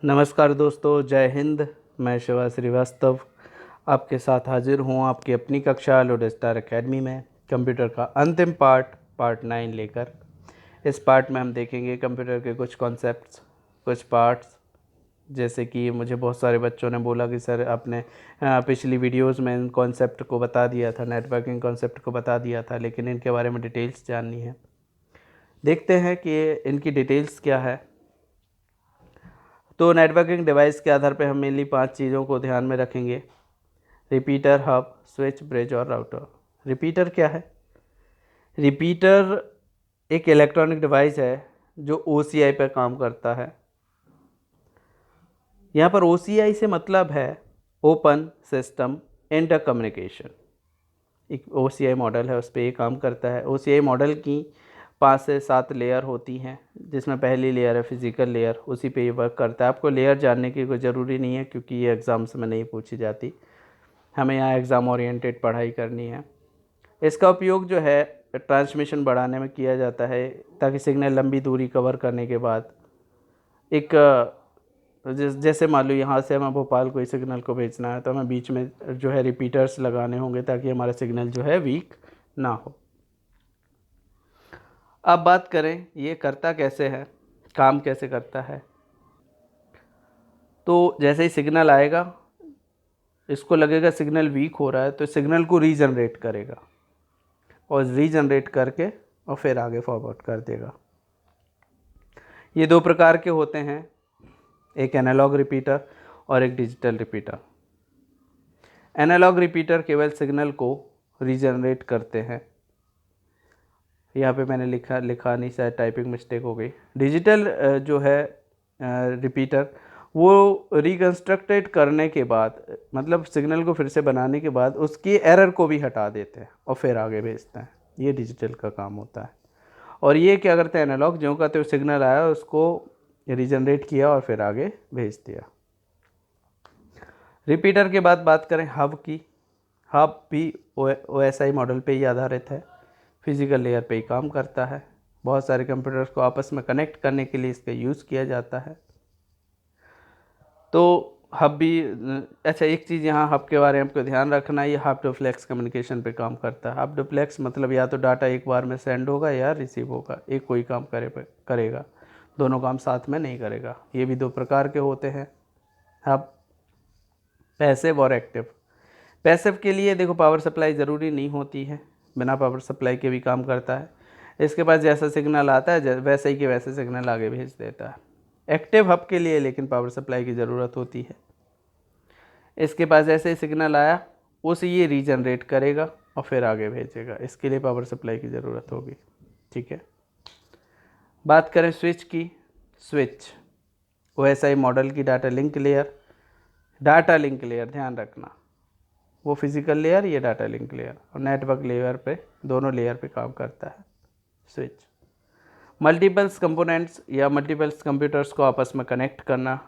नमस्कार दोस्तों, जय हिंद। मैं शिवा श्रीवास्तव आपके साथ हाजिर हूँ आपकी अपनी कक्षा लोडेस्टार एकेडमी में कंप्यूटर का अंतिम पार्ट 9 लेकर। इस पार्ट में हम देखेंगे कंप्यूटर के कुछ कॉन्सेप्ट्स, कुछ पार्ट्स। जैसे कि मुझे बहुत सारे बच्चों ने बोला कि सर आपने पिछली वीडियोस में इन कॉन्सेप्ट को बता दिया था, नेटवर्किंग कॉन्सेप्ट को बता दिया था, लेकिन इनके बारे में डिटेल्स जाननी है। देखते हैं कि इनकी डिटेल्स क्या है। तो नेटवर्किंग डिवाइस के आधार पर हम मेनली 5 चीज़ों को ध्यान में रखेंगे: रिपीटर, हब, स्विच, ब्रिज और राउटर। रिपीटर क्या है? रिपीटर एक इलेक्ट्रॉनिक डिवाइस है जो OCI पर काम करता है। यहाँ पर OCI से मतलब है ओपन सिस्टम इंटर कम्युनिकेशन। एक OCI मॉडल है, उस पर ये काम करता है। OCI मॉडल की 5 से 7 लेयर होती हैं, जिसमें पहली लेयर है फिज़िकल लेयर, उसी पे ये वर्क करता है। आपको लेयर जानने की कोई ज़रूरी नहीं है क्योंकि ये एग्ज़ाम्स में नहीं पूछी जाती। हमें यहाँ एग्ज़ाम ओरिएंटेड पढ़ाई करनी है। इसका उपयोग जो है ट्रांसमिशन बढ़ाने में किया जाता है, ताकि सिग्नल लंबी दूरी कवर करने के बाद एक जैसे मान लो यहाँ से हमें भोपाल कोई सिग्नल को भेजना है, तो हमें बीच में जो है रिपीटर्स लगाने होंगे ताकि हमारा सिग्नल जो है वीक ना हो। अब बात करें ये करता कैसे है, काम कैसे करता है। तो जैसे ही सिग्नल आएगा, इसको लगेगा सिग्नल वीक हो रहा है, तो सिग्नल को रीजनरेट करेगा और रीजनरेट करके और फिर आगे फॉरवर्ड कर देगा। ये 2 प्रकार के होते हैं, एक एनालॉग रिपीटर और एक डिजिटल रिपीटर। एनालॉग रिपीटर केवल सिग्नल को रीजनरेट करते हैं। यहाँ पे मैंने लिखा नहीं, शायद टाइपिंग मिस्टेक हो गई। डिजिटल जो है रिपीटर, वो रिकंस्ट्रक्टेड करने के बाद, मतलब सिग्नल को फिर से बनाने के बाद उसकी एरर को भी हटा देते हैं और फिर आगे भेजते हैं। ये डिजिटल का काम होता है। और ये क्या करते हैं, एनालॉग जो कहते हैं सिग्नल आया उसको रीजनरेट किया और फिर आगे भेज दिया। रिपीटर के बाद बात करें हब की। हब भी OSI मॉडल पे ही आधारित है, फिजिकल लेयर पे ही काम करता है। बहुत सारे कंप्यूटर्स को आपस में कनेक्ट करने के लिए इसका यूज़ किया जाता है। तो हब भी अच्छा, एक चीज़ यहाँ हब के बारे में आपको ध्यान रखना है, ये हब डुप्लेक्स कम्युनिकेशन पे काम करता है। हब डुप्लेक्स मतलब या तो डाटा एक बार में सेंड होगा या रिसीव होगा, एक कोई काम करेगा, दोनों काम साथ में नहीं करेगा। ये भी 2 प्रकार के होते हैं हब, पैसिव और एक्टिव। पैसिव के लिए देखो पावर सप्लाई ज़रूरी नहीं होती है, बिना पावर सप्लाई के भी काम करता है। इसके पास जैसा सिग्नल आता है वैसे ही के वैसे सिग्नल आगे भेज देता है। एक्टिव हब के लिए लेकिन पावर सप्लाई की ज़रूरत होती है। इसके पास जैसे ही सिग्नल आया उसे ये रीजनरेट करेगा और फिर आगे भेजेगा, इसके लिए पावर सप्लाई की ज़रूरत होगी। ठीक है, बात करें स्विच की। स्विच OSI मॉडल की data link layer. Data link layer ध्यान रखना, वो फिजिकल लेयर, ये डाटा लिंक लेयर, और नेटवर्क लेयर पे, दोनों लेयर पे काम करता है स्विच। मल्टीपल्स कंपोनेंट्स या मल्टीपल्स कंप्यूटर्स को आपस में कनेक्ट करना,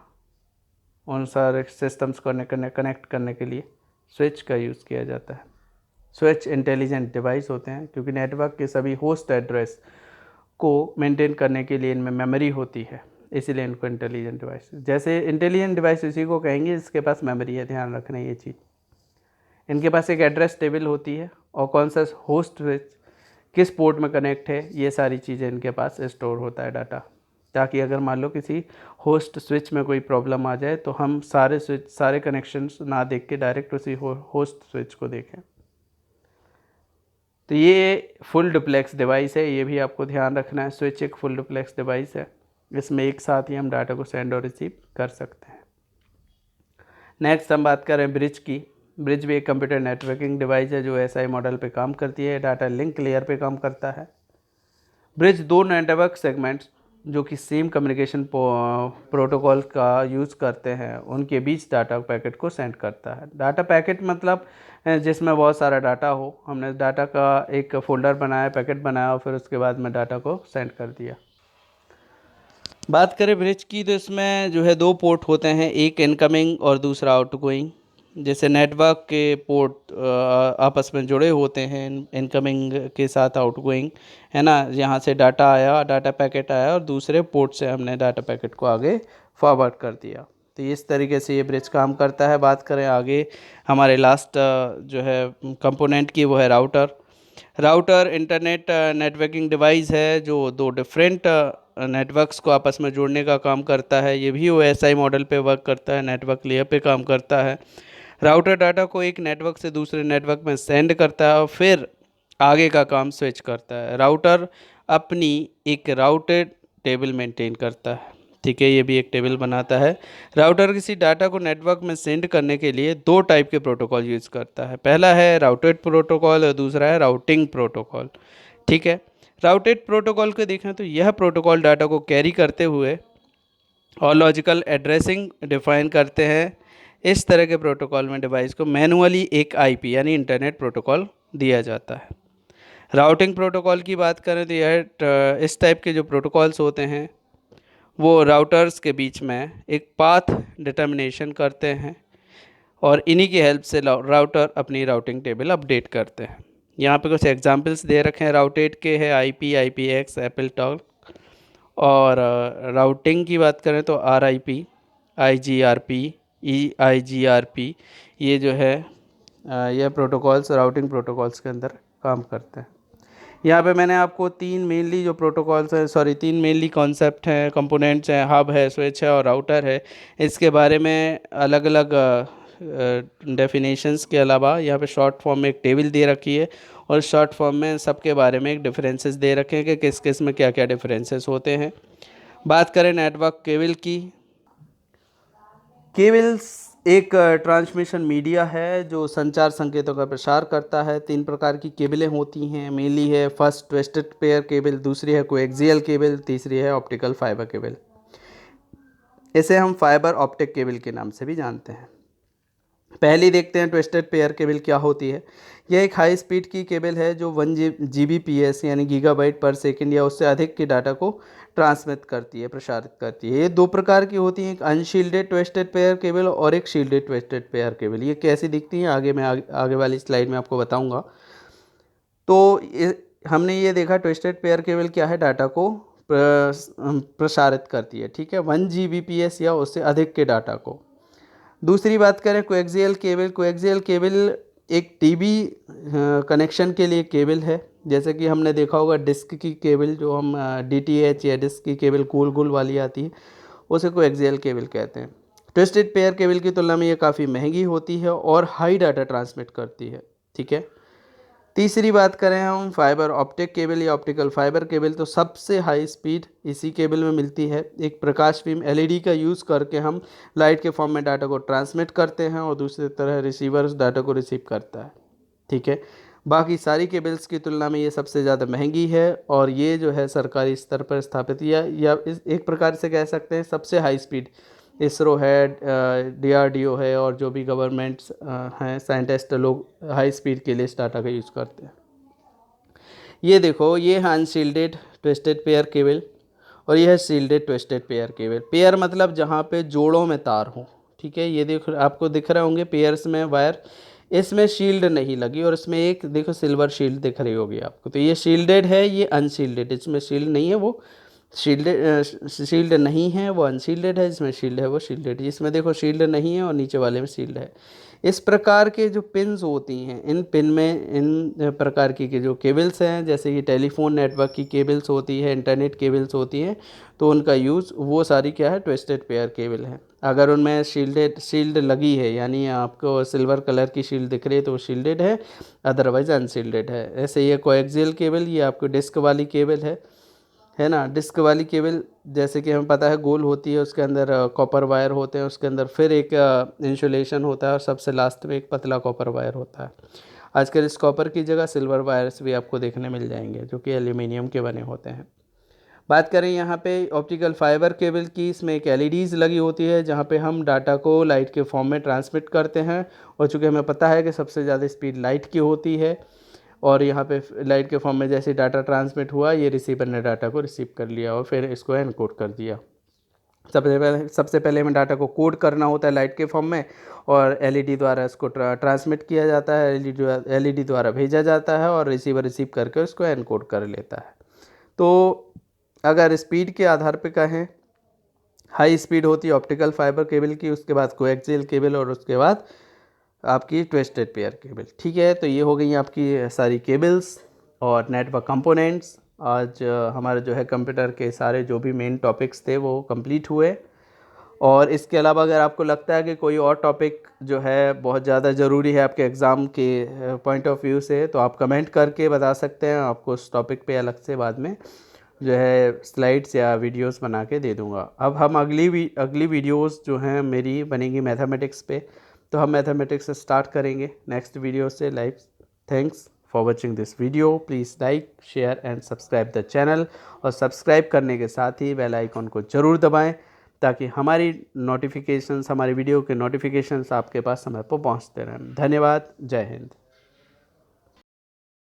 उन सारे सिस्टम्स को कनेक्ट करने के लिए स्विच का यूज़ किया जाता है। स्विच इंटेलिजेंट डिवाइस होते हैं क्योंकि नेटवर्क के सभी होस्ट एड्रेस को मेंटेन करने के लिए इनमें मेमोरी होती है, इसीलिए इनको इंटेलिजेंट डिवाइस। जैसे इंटेलिजेंट डिवाइस इसी को कहेंगे जिसके पास मेमोरी है, ध्यान रखना ये चीज़। इनके पास एक एड्रेस टेबल होती है और कौन सा होस्ट स्विच किस पोर्ट में कनेक्ट है, ये सारी चीज़ें इनके पास स्टोर होता है डाटा, ताकि अगर मान लो किसी होस्ट स्विच में कोई प्रॉब्लम आ जाए तो हम सारे कनेक्शंस ना देख के डायरेक्ट उसी होस्ट स्विच को देखें। तो ये फुल डुप्लेक्स डिवाइस है, ये भी आपको ध्यान रखना है। स्विच एक फुल डुप्लेक्स डिवाइस है, इसमें एक साथ ही हम डाटा को सेंड और रिसीव कर सकते हैं। नेक्स्ट हम बात करें ब्रिज की। ब्रिज भी एक कंप्यूटर नेटवर्किंग डिवाइस है जो SI मॉडल पे काम करती है, डाटा लिंक लेयर पे काम करता है। ब्रिज 2 नेटवर्क सेगमेंट्स जो कि सेम कम्युनिकेशन प्रोटोकॉल का यूज़ करते हैं, उनके बीच डाटा पैकेट को सेंड करता है। डाटा पैकेट मतलब जिसमें बहुत सारा डाटा हो, हमने डाटा का एक फ़ोल्डर बनाया, पैकेट बनाया और फिर उसके बाद में डाटा को सेंड कर दिया। बात करें ब्रिज की तो इसमें जो है 2 पोर्ट होते हैं, एक इनकमिंग और दूसरा आउटगोइंग। जैसे नेटवर्क के पोर्ट आपस में जुड़े होते हैं इनकमिंग के साथ आउटगोइंग, है ना। यहाँ से डाटा आया, डाटा पैकेट आया और दूसरे पोर्ट से हमने डाटा पैकेट को आगे फॉरवर्ड कर दिया। तो इस तरीके से ये ब्रिज काम करता है। बात करें आगे हमारे लास्ट जो है कंपोनेंट की, वो है router. Router internet networking device है जो दो डिफरेंट नेटवर्क्स को आपस में जोड़ने का काम करता है। ये भी OSI मॉडल पे वर्क करता है, नेटवर्क लेयर पे काम करता है। राउटर डाटा को एक नेटवर्क से दूसरे नेटवर्क में सेंड करता है और फिर आगे का काम स्विच करता है। राउटर अपनी एक राउटेड टेबल मेंटेन करता है, ठीक है, ये भी एक टेबल बनाता है। राउटर किसी डाटा को नेटवर्क में सेंड करने के लिए दो टाइप के प्रोटोकॉल यूज़ करता है। पहला है राउटेड प्रोटोकॉल और दूसरा है राउटिंग प्रोटोकॉल, ठीक है। राउटेड प्रोटोकॉल को देखें तो यह प्रोटोकॉल डाटा को कैरी करते हुए और लॉजिकल एड्रेसिंग डिफाइन करते हैं। इस तरह के प्रोटोकॉल में डिवाइस को मैनुअली एक IP यानी इंटरनेट प्रोटोकॉल दिया जाता है। राउटिंग प्रोटोकॉल की बात करें तो यह इस टाइप के जो प्रोटोकॉल्स होते हैं वो राउटर्स के बीच में एक पाथ डिटर्मिनेशन करते हैं और इन्हीं की हेल्प से राउटर अपनी राउटिंग टेबल अपडेट करते हैं। यहाँ पे कुछ एग्जांपल्स दे रखे हैं राउटेड के, है IP, IPX, एप्पल टॉक। और राउटिंग की बात करें तो RIP, IGRP, EIGRP, ये जो है यह प्रोटोकॉल्स राउटिंग प्रोटोकॉल्स के अंदर काम करते हैं। यहाँ पे मैंने आपको तीन मेनली जो प्रोटोकॉल्स हैं, तीन मेनली कॉन्सेप्ट हैं, कंपोनेंट्स हैं, हब है, स्विच है और राउटर है। इसके बारे में अलग अलग डेफिनेशंस के अलावा यहाँ पे शॉर्ट फॉर्म में एक टेबल दे रखी है और शॉर्ट फॉर्म में सबके बारे में एक डिफरेंसेस दे रखे हैं कि किस किस में क्या क्या डिफरेंसेस होते हैं। बात करें नेटवर्क केबल की, केबल्स एक ट्रांसमिशन मीडिया है जो संचार संकेतों का प्रसार करता है। तीन प्रकार की केबलें होती हैं मेनली, है फर्स्ट ट्विस्टेड पेयर केबल, दूसरी है कोएक्सियल केबल, तीसरी है ऑप्टिकल फाइबर केबल। इसे हम फाइबर ऑप्टिक केबल के नाम से भी जानते हैं। पहली देखते हैं ट्विस्टेड पेयर केबल क्या होती है। यह एक हाई स्पीड की केबल है जो 1 Gbps यानी गीगाबाइट पर सेकंड या उससे अधिक की डाटा को ट्रांसमिट करती है, प्रसारित करती है। ये दो प्रकार की होती हैं, एक अनशील्डेड ट्विस्टेड पेयर केबल और एक शील्डेड ट्विस्टेड पेयर केबल। ये कैसी दिखती हैं आगे मैं आगे वाली स्लाइड में आपको बताऊंगा। तो हमने ये देखा ट्विस्टेड पेयर केबल क्या है, डाटा को प्रसारित करती है, ठीक है, 1 Gbps या उससे अधिक के डाटा को। दूसरी बात करें कोएक्सियल केबल, कोएक्सियल केबल एक टीवी कनेक्शन के लिए केबल है। जैसे कि हमने देखा होगा डिस्क की केबल, जो हम DTH या डिस्क की केबल गोल गोल वाली आती है, उसे कोएक्सियल केबल कहते हैं। ट्विस्टेड पेयर केबल की तुलना में ये काफ़ी महंगी होती है और हाई डाटा ट्रांसमिट करती है, ठीक है। तीसरी बात करें हम फाइबर ऑप्टिक केबल या ऑप्टिकल फाइबर केबल, तो सबसे हाई स्पीड इसी केबल में मिलती है। एक प्रकाश बीम LED का यूज़ करके हम लाइट के फॉर्म में डाटा को ट्रांसमिट करते हैं और दूसरी तरह रिसीवर उस डाटा को रिसीव करता है, ठीक है। बाकी सारी केबल्स की तुलना में ये सबसे ज़्यादा महंगी है और ये जो है सरकारी स्तर पर स्थापित या एक प्रकार से कह सकते हैं सबसे हाई स्पीड इसरो है, DRDO है और जो भी गवर्नमेंट्स हैं, साइंटिस्ट लोग हाई स्पीड के लिए इस डाटा का यूज़ करते हैं। ये देखो, ये है अनशील्डेड ट्विस्टेड पेयर केबल और ये है shielded twisted pair cable. Pair मतलब जहाँ पे जोड़ों में तार हो, ठीक है। ये देखो आपको दिख रहे होंगे पेयर्स में वायर, इसमें शील्ड नहीं लगी और इसमें एक देखो सिल्वर शील्ड दिख रही होगी आपको। तो ये शील्डेड है, ये अनशील्डेड, इसमें शील्ड नहीं है, वो शील्ड नहीं है, वो अनशील्डेड है। जिसमें शील्ड है वो शील्डेड है। इसमें देखो शील्ड नहीं है और नीचे वाले में शील्ड है। इस प्रकार के जो पिन्स होती हैं, इन पिन में इन प्रकार की के जो केबल्स हैं, जैसे कि टेलीफोन नेटवर्क की केबल्स होती है, इंटरनेट केबल्स होती हैं, तो उनका यूज़ वो सारी क्या है, ट्विस्टेड पेयर केबल है। अगर उनमें शील्ड लगी है यानी आपको सिल्वर कलर की शील्ड दिख रही है तो वो शील्डेड है, अदरवाइज अनशील्डेड है। ऐसे ये कोएक्सियल केबल, ये आपको डिस्क वाली केबल है ना। डिस्क वाली केबल जैसे कि हमें पता है गोल होती है, उसके अंदर कॉपर वायर होते हैं, उसके अंदर फिर एक इंसुलेशन होता है और सबसे लास्ट में एक पतला कॉपर वायर होता है। आजकल इस कॉपर की जगह सिल्वर वायर्स भी आपको देखने मिल जाएंगे जो कि एल्यूमिनियम के बने होते हैं। बात करें यहाँ पे ऑप्टिकल फाइबर केबल की, इसमें एक LEDs लगी होती है जहाँ पे हम डाटा को लाइट के फॉर्म में ट्रांसमिट करते हैं और चूँकि हमें पता है कि सबसे ज़्यादा स्पीड लाइट की होती है और यहाँ पे लाइट के फॉर्म में जैसे डाटा ट्रांसमिट हुआ, ये रिसीवर ने डाटा को रिसीव कर लिया और फिर इसको एनकोड कर दिया। सबसे पहले हमें डाटा को कोड करना होता है लाइट के फॉर्म में और LED द्वारा इसको ट्रांसमिट किया जाता है, LED द्वारा भेजा जाता है और रिसीवर रिसीव करके उसको एनकोड कर लेता है। तो अगर स्पीड के आधार पे कहें हाई स्पीड होती है ऑप्टिकल फाइबर केबल की, उसके बाद कोएक्सियल केबल और उसके बाद आपकी ट्विस्टेड पेयर केबल। ठीक है, तो ये हो गई आपकी सारी केबल्स और नेटवर्क कंपोनेंट्स। आज हमारे जो है कंप्यूटर के सारे जो भी मेन टॉपिक्स थे वो कंप्लीट हुए। और इसके अलावा अगर आपको लगता है कि कोई और टॉपिक जो है बहुत ज़्यादा ज़रूरी है आपके एग्ज़ाम के पॉइंट ऑफ व्यू से, तो आप कमेंट करके बता सकते हैं। आपको उस टॉपिक पे अलग से बाद में जो है स्लाइड्स या वीडियोस बना के दे दूंगा। अब हम अगली वीडियोस जो हैं मेरी बनेंगी मैथमेटिक्स पे, तो हम मैथमेटिक्स से स्टार्ट करेंगे नेक्स्ट वीडियो से live. Thanks for watching this video. Please like share and subscribe the channel, और सब्सक्राइब करने के साथ ही बेल आइकन को ज़रूर दबाएं ताकि हमारी नोटिफिकेशंस, हमारी वीडियो के नोटिफिकेशंस आपके पास समय पर पहुंचते रहें। धन्यवाद। जय हिंद।